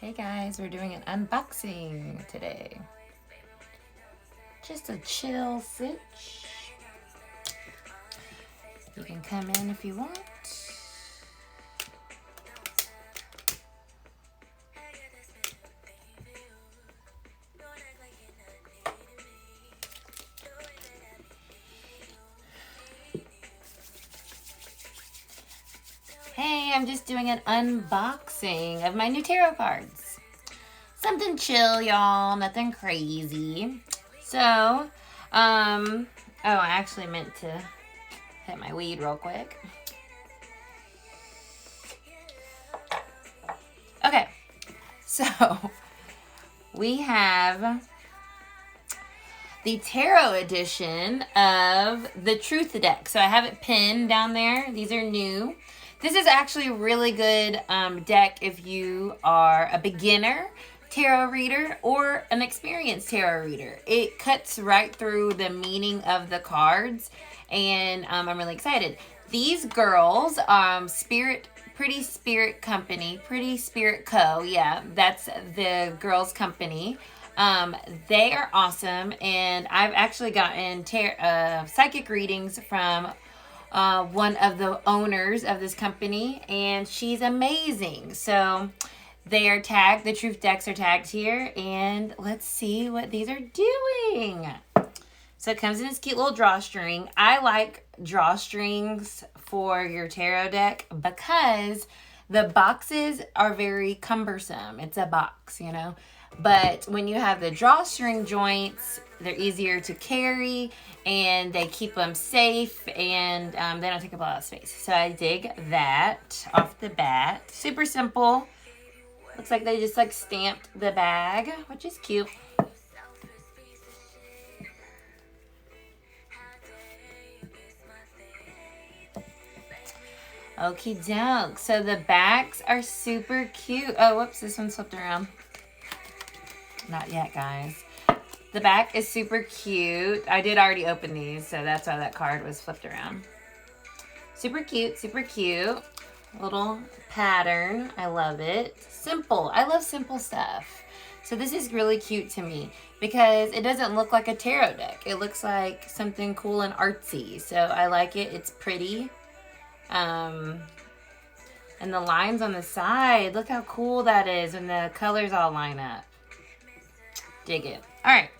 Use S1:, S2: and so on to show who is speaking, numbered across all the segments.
S1: Hey guys, we're doing an unboxing today. Just a chill sitch. You can come in if you want. Hey, I'm just doing an unboxing of my new tarot cards. Something chill, y'all. Nothing crazy. So, oh, I actually meant to hit my weed real quick. Okay, so we have the tarot edition of the Truth deck. So I have it pinned down there. These are new. This is actually a really good deck if you are a beginner tarot reader or an experienced tarot reader. It cuts right through the meaning of the cards, and I'm really excited. These girls, Pretty Spirit Company, Pretty Spirit Co. Yeah, that's the girls' company. They are awesome, and I've actually gotten psychic readings from one of the owners of this company, and she's amazing. So they are tagged, the truth decks are tagged here, and let's see what these are doing. So it comes in this cute little drawstring. I like drawstrings for your tarot deck because the boxes are very cumbersome. It's a box, you know. But when you have the drawstring joints, they're easier to carry and they keep them safe, and they don't take up a lot of space. So I dig that off the bat. Super simple. Looks like they just like stamped the bag, which is cute. Okie doke. So the backs are super cute. Oh, whoops, this one's flipped around. Not yet, guys. The back is super cute. I did already open these, so that's why that card was flipped around. Super cute, super cute. Little pattern. I love it. Simple. I love simple stuff. So this is really cute to me because it doesn't look like a tarot deck. It looks like something cool and artsy. So I like it. It's pretty. And the lines on the side, look how cool that is when the colors all line up. Dig it. All right,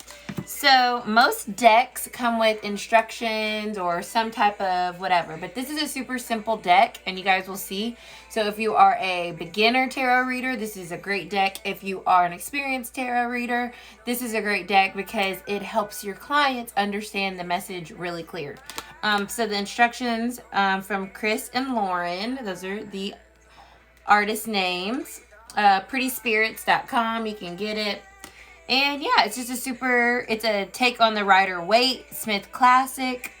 S1: so most decks come with instructions or some type of whatever, but this is a super simple deck, and you guys will see. So if you are a beginner tarot reader, this is a great deck. If you are an experienced tarot reader, this is a great deck because it helps your clients understand the message really clear. So the instructions from Chris and Lauren, those are the artist names. prettyspirits.com, you can get it. And yeah, it's just it's a take on the Rider-Waite Smith Classic.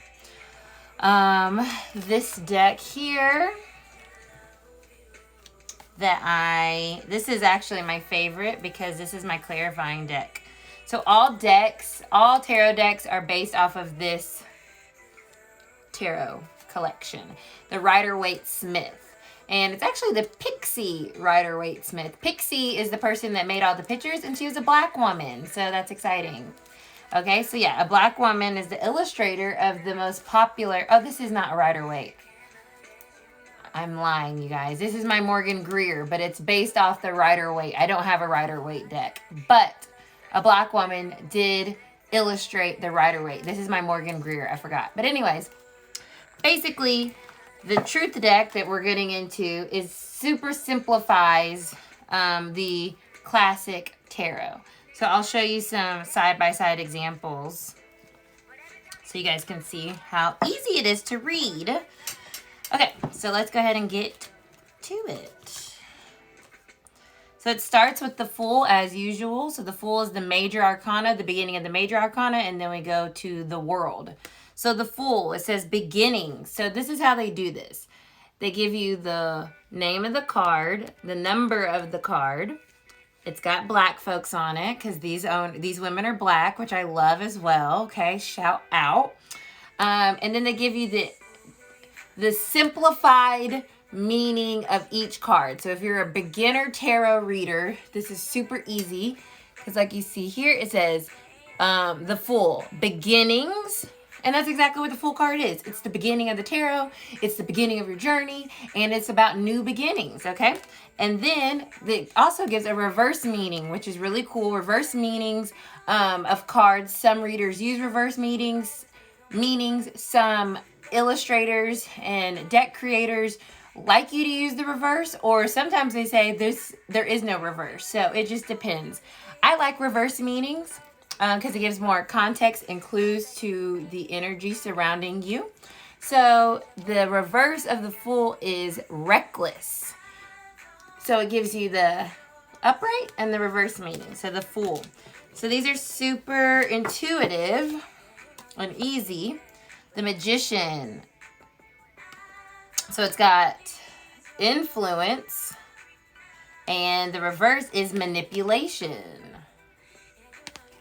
S1: This deck here this is actually my favorite because this is my clarifying deck. So all tarot decks are based off of this tarot collection, the Rider-Waite Smith. And it's actually the Pixie Rider-Waite Smith. Pixie is the person that made all the pictures, and she was a black woman. So that's exciting. Okay, so yeah, a black woman is the illustrator of the most popular... Oh, this is not a Rider-Waite. I'm lying, you guys. This is my Morgan Greer, but it's based off the Rider-Waite. I don't have a Rider-Waite deck, but a black woman did illustrate the Rider-Waite. This is my Morgan Greer. I forgot. But anyways, basically... the truth deck that we're getting into is super simplifies the classic tarot. So I'll show you some side-by-side examples so you guys can see how easy it is to read. Okay, so let's go ahead and get to it. So it starts with the Fool as usual. So the Fool is the major arcana, the beginning of the major arcana, and then we go to the World. So the Fool, it says beginning. So this is how they do this. They give you the name of the card, the number of the card. It's got black folks on it because these women are black, which I love as well. Okay, shout out. And then they give you the simplified meaning of each card. So if you're a beginner tarot reader, this is super easy because like you see here, it says the Fool, beginnings. And that's exactly what the Fool card is. It's the beginning of the tarot. It's the beginning of your journey. And it's about new beginnings, okay? And then it also gives a reverse meaning, which is really cool. Reverse meanings of cards. Some readers use reverse meanings. Some illustrators and deck creators like you to use the reverse, or sometimes they say there is no reverse. So it just depends. I like reverse meanings because it gives more context and clues to the energy surrounding you. So the reverse of the Fool is reckless. So it gives you the upright and the reverse meaning. So the Fool. So these are super intuitive and easy. The Magician. So it's got influence, and the reverse is manipulation.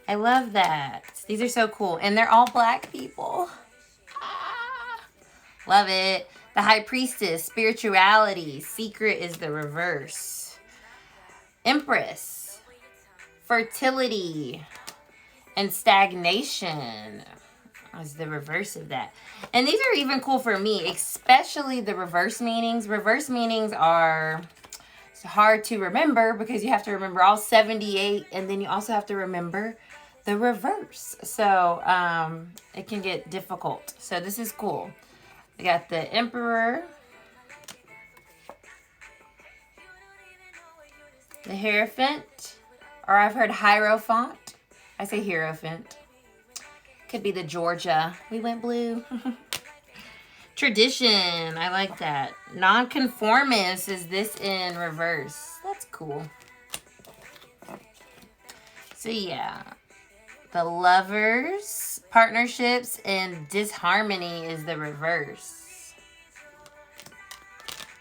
S1: I love that. These are so cool. And they're all black people. Ah, love it. The High Priestess, spirituality. Secret is the reverse. Empress, fertility, and stagnation is the reverse of that. And these are even cool for me, especially the reverse meanings. Reverse meanings are hard to remember because you have to remember all 78, and then you also have to remember the reverse. So it can get difficult. So this is cool. We got the Emperor, the Hierophant, or I've heard Hierophant. I say Hierophant. Could be the Georgia. We went blue. Tradition. I like that. Nonconformist is this in reverse. That's cool. So yeah. The Lovers, partnerships, and disharmony is the reverse.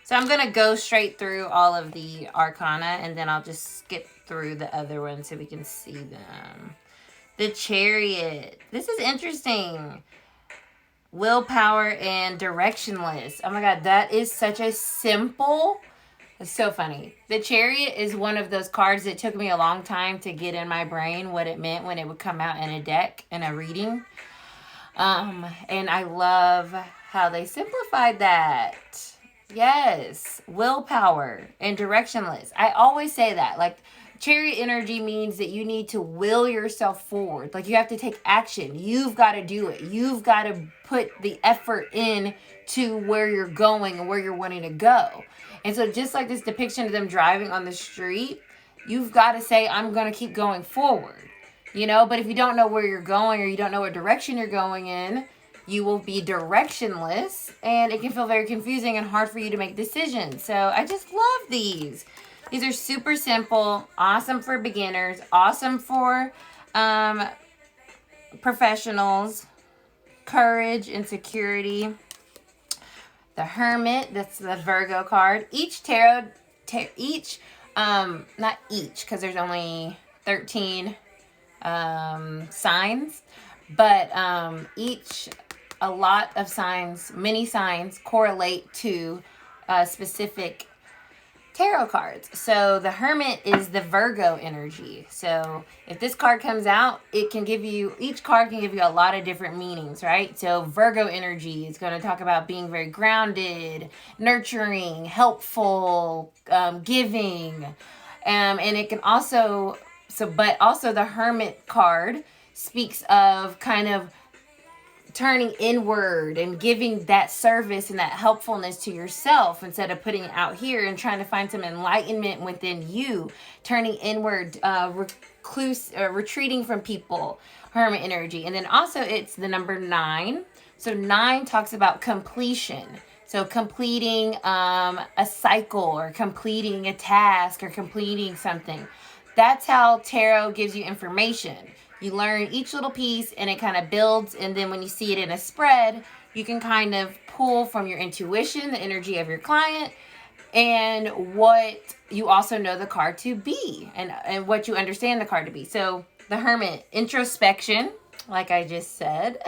S1: So I'm going to go straight through all of the arcana, and then I'll just skip through the other ones so we can see them. The Chariot. This is interesting. Willpower and directionless. Oh my God, that is such a simple. It's so funny. The Chariot is one of those cards that took me a long time to get in my brain what it meant when it would come out in a deck, in a reading. And I love how they simplified that. Yes, willpower and directionless. I always say that. Like, Chariot energy means that you need to will yourself forward. Like, you have to take action. You've got to do it. You've got to put the effort in to where you're going and where you're wanting to go. And so just like this depiction of them driving on the street, you've got to say, I'm going to keep going forward. You know, but if you don't know where you're going or you don't know what direction you're going in, you will be directionless, and it can feel very confusing and hard for you to make decisions. So I just love these. These are super simple, awesome for beginners, awesome for professionals. Courage and security. The Hermit, that's the Virgo card. Each tarot, not each, because there's only 13 signs, but a lot of signs, many signs correlate to specific tarot cards. So the Hermit is the Virgo energy. So if this card comes out, it can give you, each card can give you a lot of different meanings, right? So Virgo energy is going to talk about being very grounded, nurturing, helpful, giving. And it can also, but also the Hermit card speaks of kind of turning inward and giving that service and that helpfulness to yourself instead of putting it out here and trying to find some enlightenment within you. Turning inward, retreating from people, Hermit energy. And then also it's the number 9. So 9 talks about completion. So completing a cycle or completing a task or completing something. That's how tarot gives you information. You learn each little piece and it kind of builds, and then when you see it in a spread, you can kind of pull from your intuition, the energy of your client, and what you also know the card to be, and what you understand the card to be. So the Hermit, introspection, like I just said,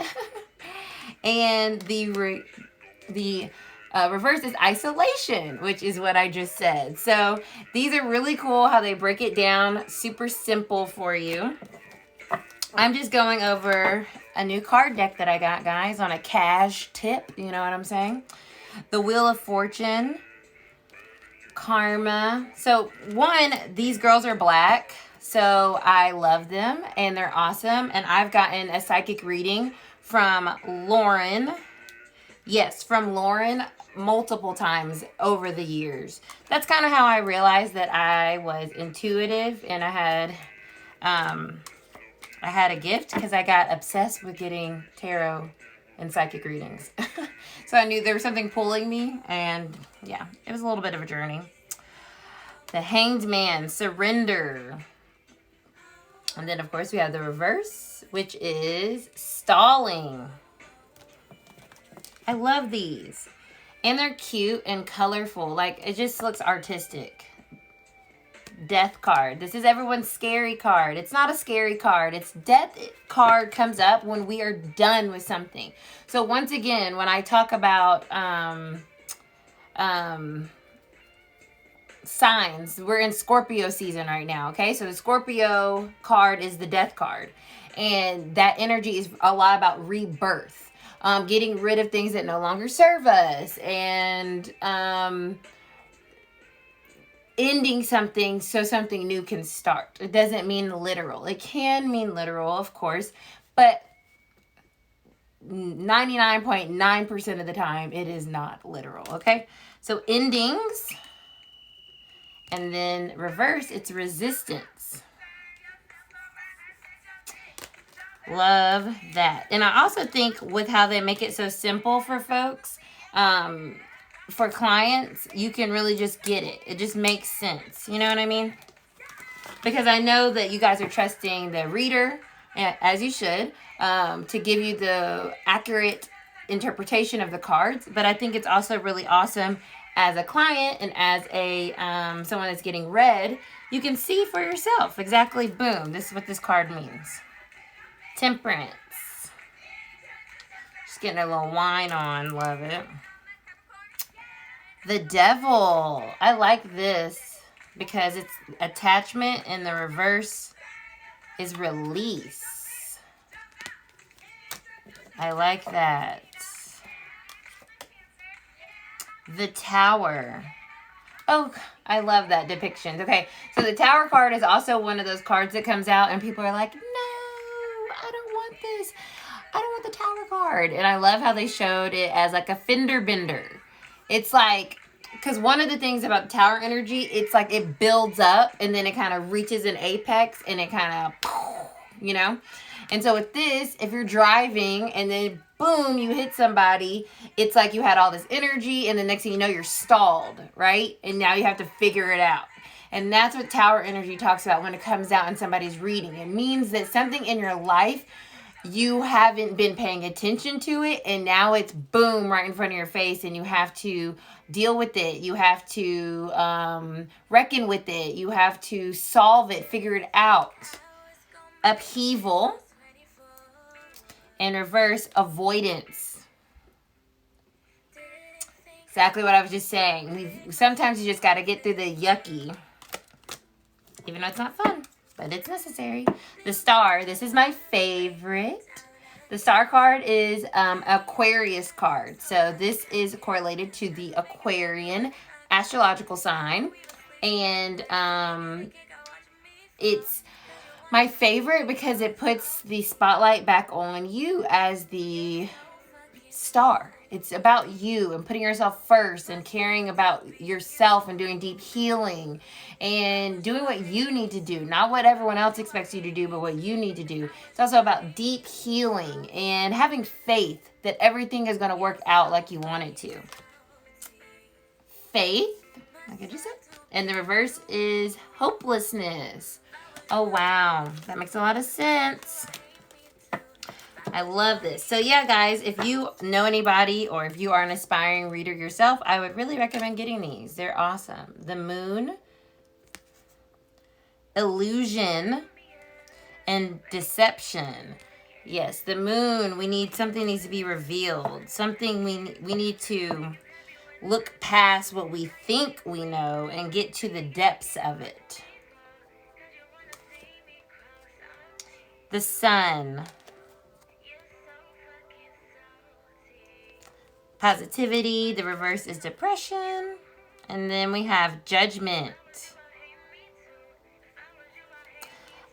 S1: and the reverse is isolation, which is what I just said. So these are really cool how they break it down, super simple for you. I'm just going over a new card deck that I got, guys, on a cash tip. You know what I'm saying? The Wheel of Fortune, Karma. So one, these girls are black, so I love them and they're awesome. And I've gotten a psychic reading from Lauren. Yes, from Lauren multiple times over the years. That's kind of how I realized that I was intuitive and I had a gift because I got obsessed with getting tarot and psychic readings. So I knew there was something pulling me, and yeah, it was a little bit of a journey. The Hanged Man, Surrender. And then, of course, we have the reverse, which is Stalling. I love these. And they're cute and colorful. Like, it just looks artistic. Death card. This is everyone's scary card. It's not a scary card. It's death card comes up when we are done with something. So once again, when I talk about signs, we're in Scorpio season right now, okay? So the Scorpio card is the death card. And that energy is a lot about rebirth. Getting rid of things that no longer serve us. And ending something so something new can start. It doesn't mean literal. It can mean literal, of course, but 99.9% of the time it is not literal, okay? So endings, and then reverse, it's resistance. Love that. And I also think with how they make it so simple for folks, for clients, you can really just get it. It just makes sense. You know what I mean? Because I know that you guys are trusting the reader, as you should, to give you the accurate interpretation of the cards. But I think it's also really awesome as a client and as a someone that's getting read, you can see for yourself exactly, boom, this is what this card means. Temperance. Just getting a little wine on. Love it. The Devil. I like this because it's attachment and the reverse is release. I like that. The Tower. Oh, I love that depiction. Okay, so the Tower card is also one of those cards that comes out and people are like, no, I don't want this. I don't want the Tower card. And I love how they showed it as like a fender bender. It's like, because one of the things about Tower energy, it's like it builds up and then it kind of reaches an apex and it kind of, you know? And so with this, if you're driving and then boom, you hit somebody, it's like you had all this energy and the next thing you know, you're stalled, right? And now you have to figure it out. And that's what Tower energy talks about when it comes out in somebody's reading. It means that something in your life, you haven't been paying attention to it, and now it's boom right in front of your face, and you have to deal with it. You have to reckon with it. You have to solve it, figure it out. Upheaval. And reverse, avoidance. Exactly what I was just saying. Sometimes you just got to get through the yucky, even though it's not fun. But it's necessary. The Star. This is my favorite. The Star card is Aquarius card. So this is correlated to the Aquarian astrological sign. And it's my favorite because it puts the spotlight back on you as the star. It's about you and putting yourself first and caring about yourself and doing deep healing and doing what you need to do. Not what everyone else expects you to do, but what you need to do. It's also about deep healing and having faith that everything is going to work out like you want it to. Faith, like I just said. And the reverse is hopelessness. Oh, wow. That makes a lot of sense. I love this. So yeah, guys, if you know anybody or if you are an aspiring reader yourself, I would really recommend getting these. They're awesome. The Moon, Illusion, and Deception. Yes, the Moon, something needs to be revealed. Something we need to look past what we think we know and get to the depths of it. The Sun. Positivity. The reverse is depression. And then we have Judgment.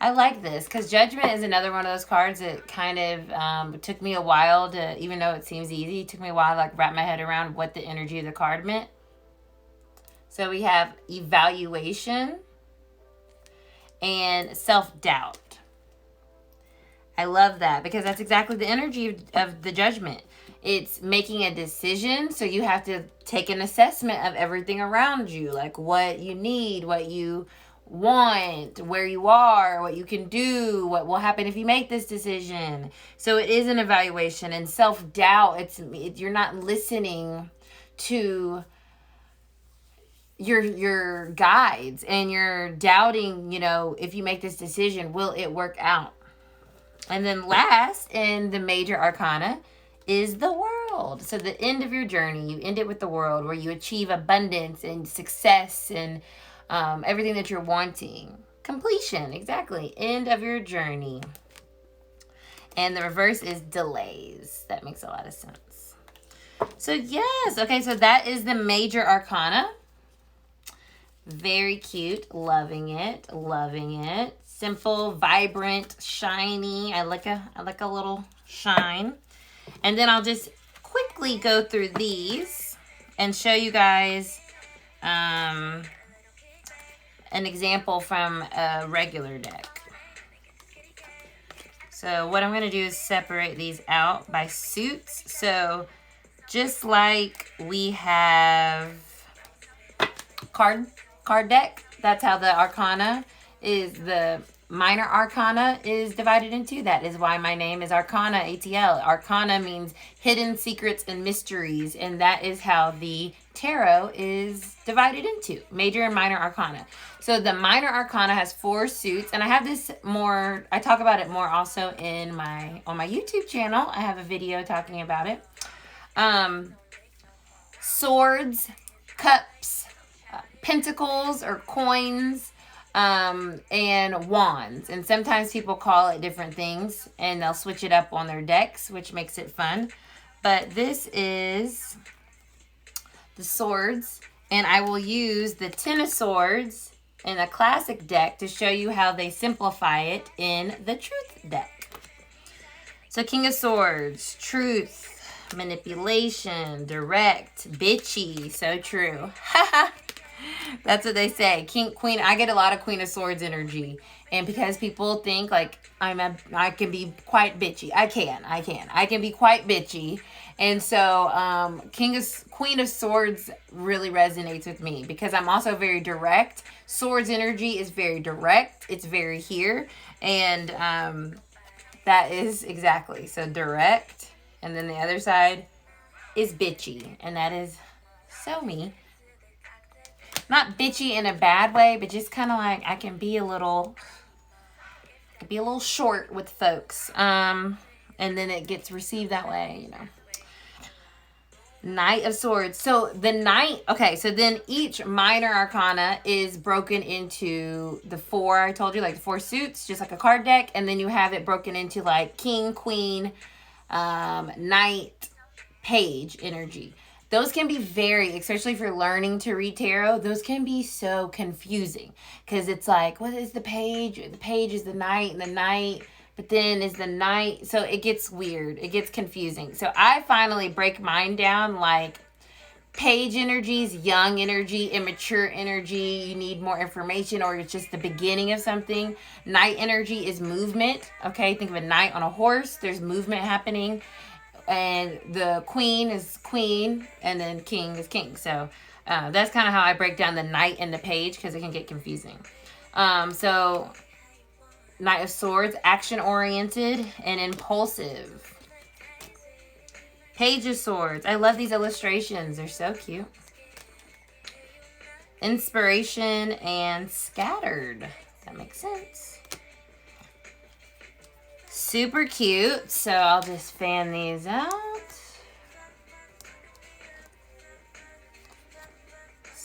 S1: I like this because Judgment is another one of those cards that kind of took me a while to, even though it seems easy, it took me a while to like wrap my head around what the energy of the card meant. So we have evaluation and self-doubt. I love that because that's exactly the energy of the Judgment. It's making a decision, so you have to take an assessment of everything around you, like what you need, what you want, where you are, what you can do, what will happen if you make this decision. So it is an evaluation. And self-doubt, you're not listening to your guides, and you're doubting, if you make this decision, will it work out? And then last in the major arcana is the World. So the end of your journey, you end it with the World, where you achieve abundance and success and everything that you're wanting. Completion, exactly. End of your journey. And the reverse is delays. That makes a lot of sense. So yes, okay, so that is the major arcana. Very cute. Loving it. Loving it. Simple, vibrant, shiny. I like a little shine. And then I'll just quickly go through these and show you guys an example from a regular deck. So what I'm going to do is separate these out by suits. So just like we have card deck, that's how the arcana is, the minor arcana is divided into. That is why my name is Arcana ATL. Arcana means hidden secrets and mysteries, and that is how the tarot is divided into major and minor arcana. So the minor arcana has 4 suits, and I have this more, I talk about it more also on my YouTube channel. I have a video talking about it. Swords, cups, pentacles or coins, and wands. And sometimes people call it different things, and they'll switch it up on their decks, which makes it fun. But this is the swords, and I will use the Ten of Swords in a classic deck to show you how they simplify it in the Truth deck. So King of Swords, truth, manipulation, direct, bitchy, so true. That's what they say. Queen, I get a lot of Queen of Swords energy. And because people think like I can be quite bitchy. I can be quite bitchy. And so Queen of Swords really resonates with me because I'm also very direct. Swords energy is very direct. It's very here. And that is exactly. So direct. And then the other side is bitchy. And that is so me. Not bitchy in a bad way, but just kind of like I can be a little short with folks. And then it gets received that way, Knight of Swords. So the Knight, okay, so then each minor arcana is broken into the 4, I told you, like the 4 suits, just like a card deck. And then you have it broken into like King, Queen, Knight, Page energy. Those can be especially if you're learning to read tarot, those can be so confusing. Because it's like, what is the page? The page is the Knight, and the Knight, but then is the Knight. So it gets weird. It gets confusing. So I finally break mine down like Page energy is young energy, immature energy. You need more information, or it's just the beginning of something. Knight energy is movement. Okay, think of a knight on a horse. There's movement happening. And the Queen is Queen, and then King is King. So that's kind of how I break down the Knight and the Page, because it can get confusing. So Knight of Swords, action-oriented and impulsive. Page of Swords. I love these illustrations. They're so cute. Inspiration and scattered. That makes sense. Super cute. So I'll just fan these out.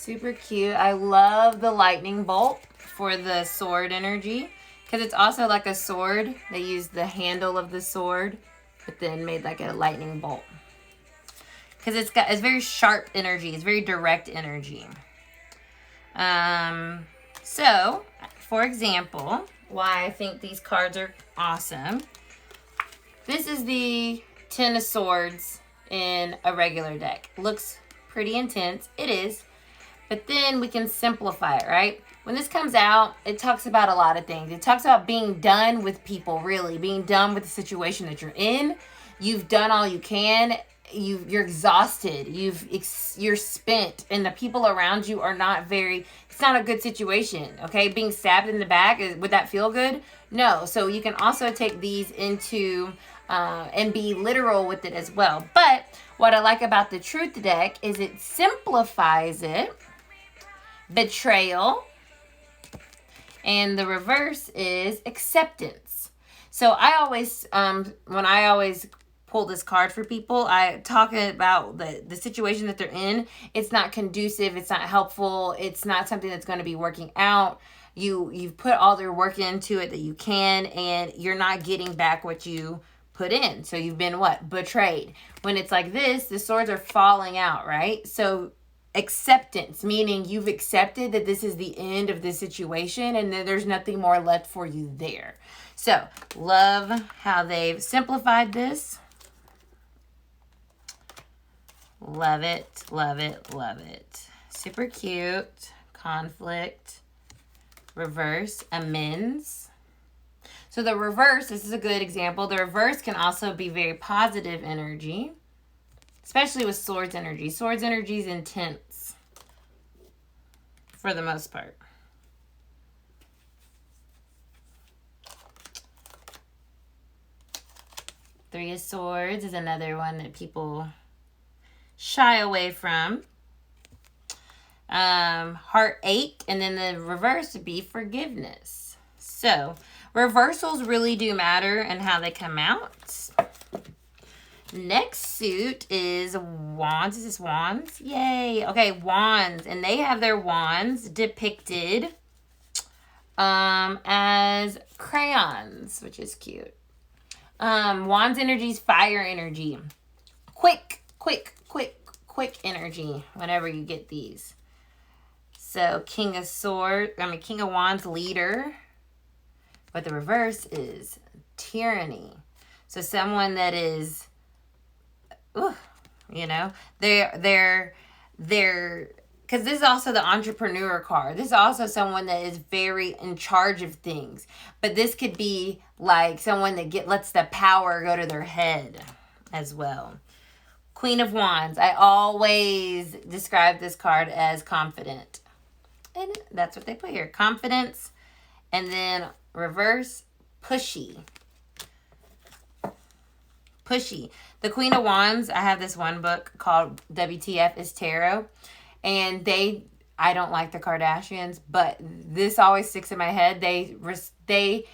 S1: Super cute. I love the lightning bolt for the sword energy because it's also like a sword. They used the handle of the sword, but then made like a lightning bolt. Because it's very sharp energy. It's very direct energy. So, for example, why I think these cards are awesome. This is the Ten of Swords in a regular deck. Looks pretty intense. It is. But then we can simplify it, right? When this comes out, it talks about a lot of things. It talks about being done with people, really. Being done with the situation that you're in. You've done all you can. You're exhausted. You're spent. And the people around you are not it's not a good situation, okay? Being stabbed in the back, would that feel good? No. So you can also take these into, and be literal with it as well. But what I like about the Truth deck is it simplifies it. Betrayal. And the reverse is acceptance. So I always, when I always pull this card for people, I talk about the situation that they're in. It's not conducive. It's not helpful. It's not something that's going to be working out. You've put all their work into it that you can, and you're not getting back what you put in. So you've been what? Betrayed. When it's like this, the swords are falling out, right? So acceptance, meaning you've accepted that this is the end of this situation and that there's nothing more left for you there. So, love how they've simplified this. Love it, love it, love it. Super cute. Conflict. Reverse. Amends. So the reverse, this is a good example. The reverse can also be very positive energy. Especially with swords energy. Swords energy is intense. For the most part. Three of Swords is another one that people shy away from. Heartache. And then the reverse would be forgiveness. So, reversals really do matter in how they come out. Next suit is Wands. Is this Wands? Yay. Okay, Wands. And they have their wands depicted as crayons, which is cute. Wands energy is fire energy. Quick energy whenever you get these. So, King of Wands, leader. But the reverse is tyranny. So, someone that is... they're because this is also the entrepreneur card. This is also someone that is very in charge of things. But this could be like someone that lets the power go to their head as well. Queen of Wands. I always describe this card as confident. And that's what they put here. Confidence. And then reverse, pushy. Pushy. The Queen of Wands, I have this one book called WTF is Tarot. And I don't like the Kardashians, but this always sticks in my head. They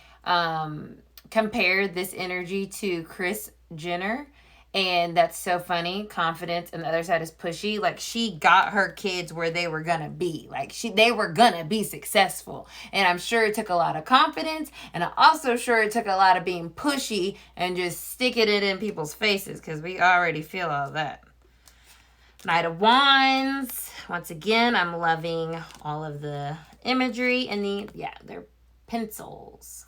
S1: compared this energy to Kris Jenner. And that's so funny. Confidence. And the other side is pushy. Like, she got her kids where they were going to be. Like, they were going to be successful. And I'm sure it took a lot of confidence. And I'm also sure it took a lot of being pushy and just sticking it in people's faces. Because we already feel all that. Knight of Wands. Once again, I'm loving all of the imagery. And they're pencils.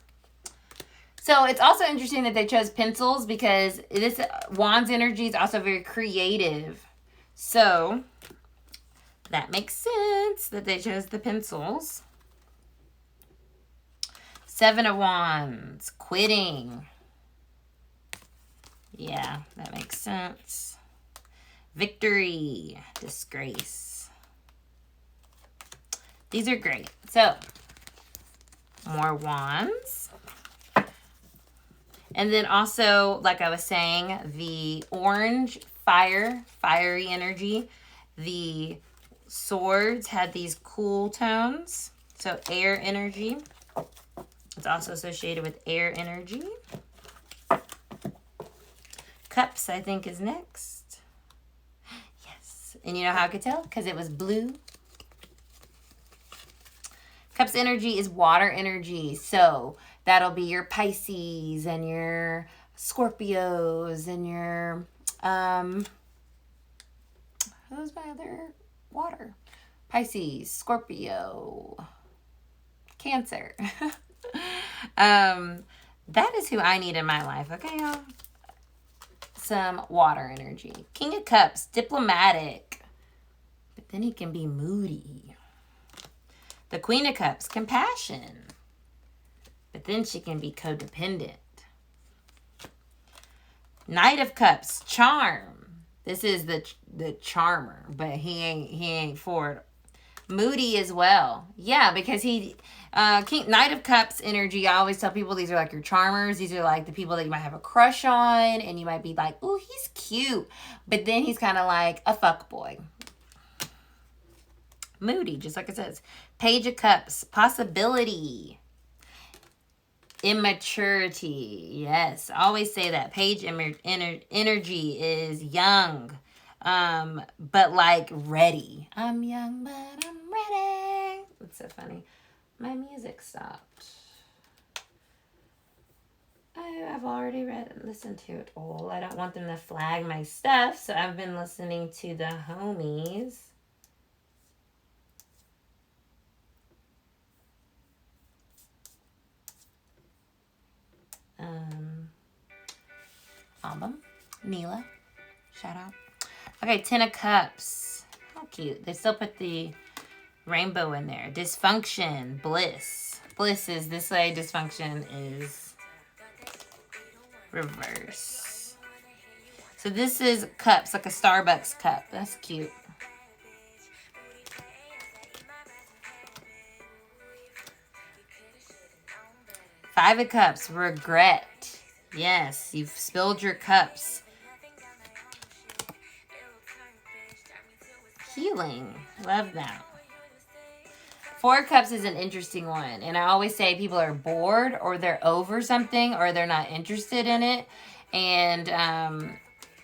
S1: So it's also interesting that they chose pencils because this Wands energy is also very creative. So that makes sense that they chose the pencils. Seven of Wands, quitting. Yeah, that makes sense. Victory, disgrace. These are great. So, more wands. And then also, like I was saying, the orange, fiery energy. The swords had these cool tones. So air energy. It's also associated with air energy. Cups, I think, is next. Yes. And you know how I could tell? Because it was blue Cups energy is water energy. So that'll be your Pisces and your Scorpios and your, who's my other water? Pisces, Scorpio, Cancer. That is who I need in my life. Okay, y'all. Some water energy. King of Cups, diplomatic. But then he can be moody. The Queen of Cups, compassion. But then she can be codependent. Knight of Cups, charm. This is the charmer, but he ain't for it. Moody as well. Yeah, because Knight of Cups energy, I always tell people these are like your charmers. These are like the people that you might have a crush on, and you might be like, oh, he's cute. But then he's kind of like a fuck boy. Moody, just like it says. Page of Cups, possibility. Immaturity. Yes, I always say that. Page energy is young, but like ready. I'm young, but I'm ready. It's so funny. My music stopped. I've already listened to it all. I don't want them to flag my stuff, so I've been listening to the homies. Album. Neilá. Shout out. Okay, 10 of Cups. How cute. They still put the rainbow in there. Dysfunction. Bliss. Bliss is this way. Dysfunction is reverse. So this is cups, like a Starbucks cup. That's cute. Five of Cups. Regret. Yes, you've spilled your cups. Healing. Love that. Four of Cups is an interesting one. And I always say people are bored or they're over something or they're not interested in it. And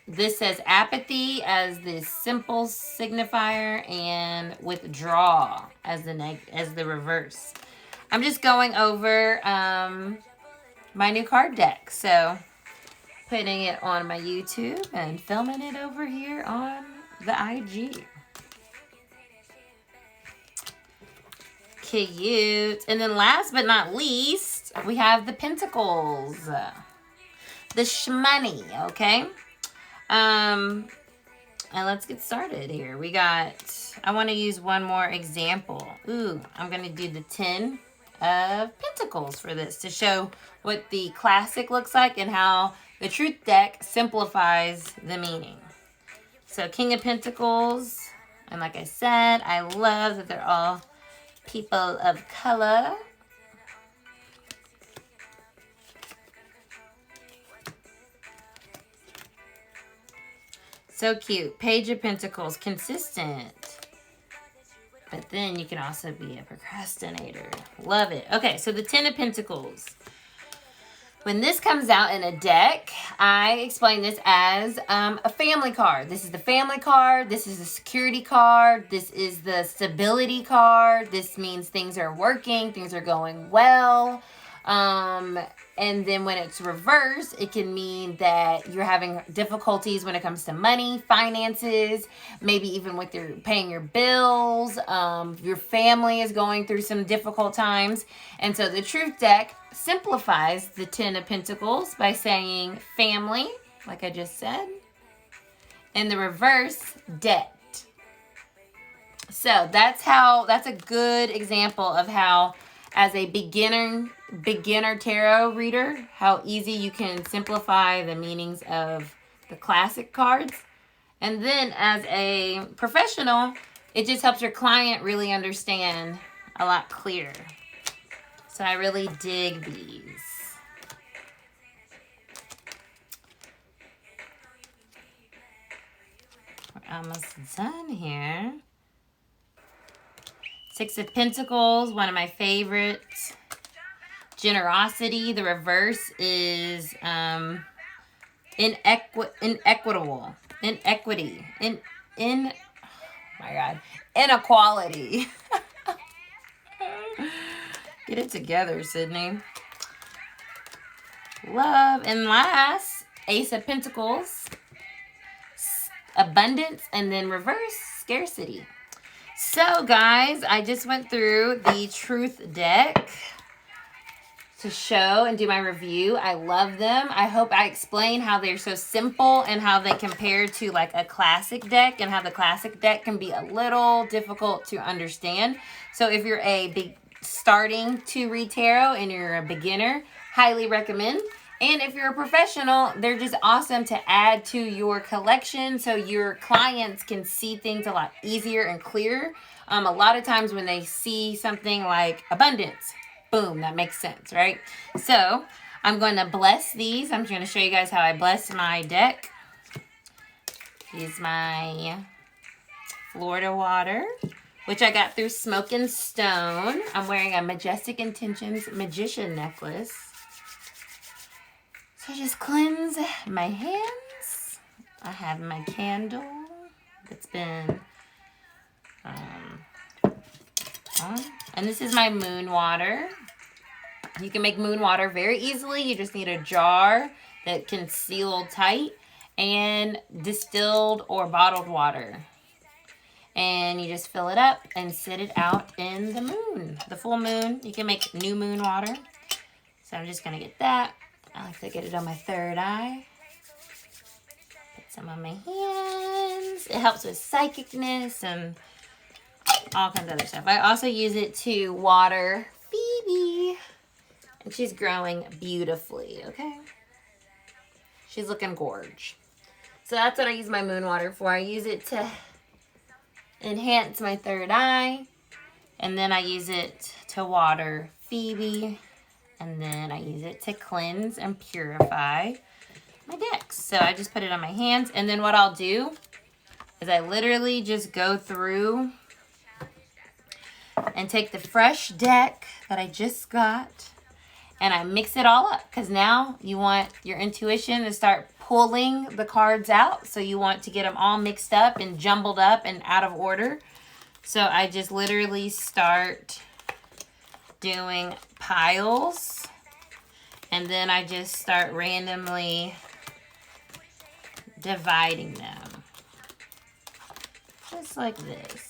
S1: this says apathy as the simple signifier and withdraw as the reverse. I'm just going over my new card deck. So putting it on my YouTube and filming it over here on the IG. Cute. And then last but not least, we have the Pentacles. The shmoney, okay? And let's get started here. I want to use one more example. Ooh, I'm going to do the 10 of Pentacles for this to show what the classic looks like and how the Truth deck simplifies the meaning. So King of Pentacles, and like I said, I love that they're all people of color. So cute. Page of Pentacles, consistent. But then you can also be a procrastinator. Love it. Okay, so the 10 of Pentacles. When this comes out in a deck, I explain this as a family card. This is the family card. This is the security card. This is the stability card. This means things are working. Things are going well. And then when it's reversed, it can mean that you're having difficulties when it comes to money, finances, maybe even with paying your bills. Your family is going through some difficult times. And so the Truth deck simplifies the 10 of Pentacles by saying family, like I just said. And the reverse, debt. So that's a good example of how, as a beginner tarot reader, how easy you can simplify the meanings of the classic cards. And then as a professional, it just helps your client really understand a lot clearer. So I really dig these. We're almost done here. Six of Pentacles, one of my favorites. Generosity, the reverse is inequitable. Inequity. Oh my God. Inequality. Get it together, Sydney. Love. And last, Ace of Pentacles. Abundance. And then reverse, scarcity. So, guys, I just went through the Truth deck to show and do my review. I love them. I hope I explain how they're so simple and how they compare to like a classic deck, and how the classic deck can be a little difficult to understand. So if you're starting to read tarot and you're a beginner, highly recommend. And if you're a professional, they're just awesome to add to your collection so your clients can see things a lot easier and clearer. A lot of times when they see something like abundance, boom, that makes sense, right? So I'm going to bless these. I'm going to show you guys how I bless my deck. Use my Florida water, which I got through Smoke and Stone. I'm wearing a Majestic Intentions Magician necklace. So just cleanse my hands. I have my candle that's been on. And this is my moon water. You can make moon water very easily. You just need a jar that can seal tight, and distilled or bottled water. And you just fill it up and sit it out in the moon, the full moon. You can make new moon water. So I'm just going to get that. I like to get it on my third eye. Put some on my hands. It helps with psychicness and all kinds of other stuff. I also use it to water Phoebe. And she's growing beautifully, okay? She's looking gorge. So that's what I use my moon water for. I use it to enhance my third eye. And then I use it to water Phoebe. And then I use it to cleanse and purify my decks. So I just put it on my hands. And then what I'll do is I literally just go through and take the fresh deck that I just got, and I mix it all up, because now you want your intuition to start pulling the cards out. So you want to get them all mixed up and jumbled up and out of order. So I just literally start doing piles, and then I just start randomly dividing them. Just like this.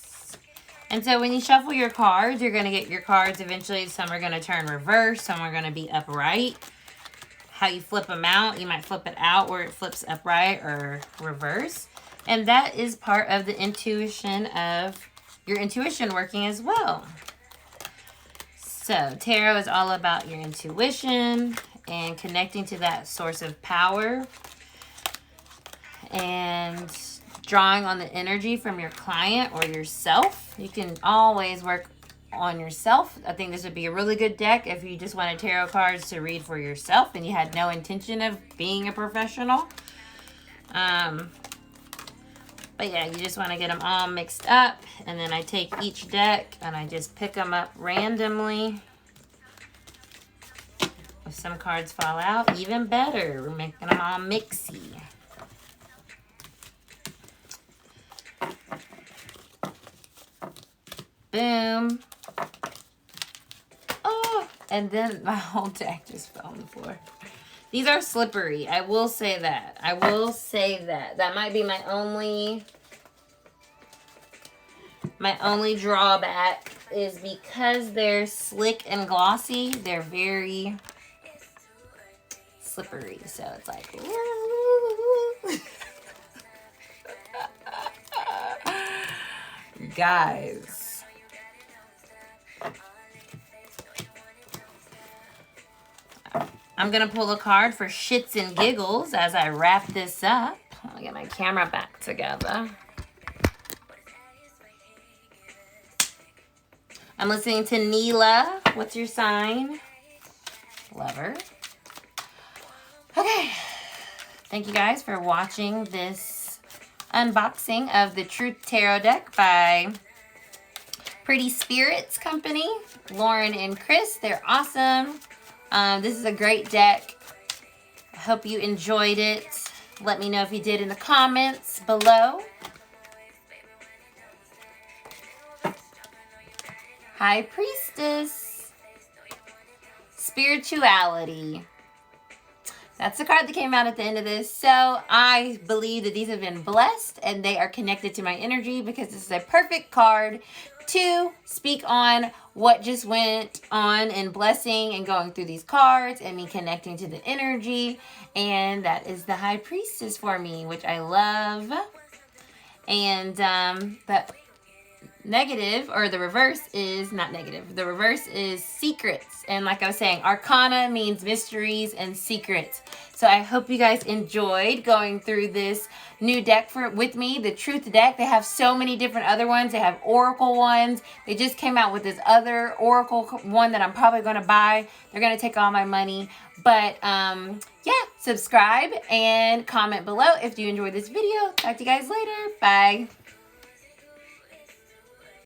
S1: And so when you shuffle your cards, you're going to get your cards eventually. Some are going to turn reverse. Some are going to be upright. How you flip them out, you might flip it out where it flips upright or reverse. And that is part of the intuition of your intuition working as well. So tarot is all about your intuition and connecting to that source of power and drawing on the energy from your client or yourself. You can always work on yourself. I think this would be a really good deck if you just wanted tarot cards to read for yourself and you had no intention of being a professional. But yeah, you just want to get them all mixed up, and then I take each deck and I just pick them up randomly. If some cards fall out, even better. We're making them all mixy. Boom. Oh, and then my whole deck just fell on the floor. These are slippery. I will say that. I will say that. That might be my only drawback, is because they're slick and glossy, they're very slippery. So it's like, guys. I'm going to pull a card for shits and giggles as I wrap this up. I'll get my camera back together. I'm listening to Neilá. What's your sign? Lover. Okay. Thank you guys for watching this unboxing of the Truth Tarot deck by Pretty Spirits Company. Lauren and Chris, they're awesome. This is a great deck. I hope you enjoyed it. Let me know if you did in the comments below. High Priestess. Spirituality. That's the card that came out at the end of this. So I believe that these have been blessed and they are connected to my energy because this is a perfect card to speak on what just went on in blessing and going through these cards and me connecting to the energy. And that is the High Priestess for me, which I love. And but negative, or the reverse is not negative. The reverse is secrets. And like I was saying, Arcana means mysteries and secrets. So I hope you guys enjoyed going through this new deck with me, the Truth deck. They have so many different other ones. They have Oracle ones. They just came out with this other Oracle one that I'm probably going to buy. They're going to take all my money. But yeah, subscribe and comment below if you enjoyed this video. Talk to you guys later. Bye.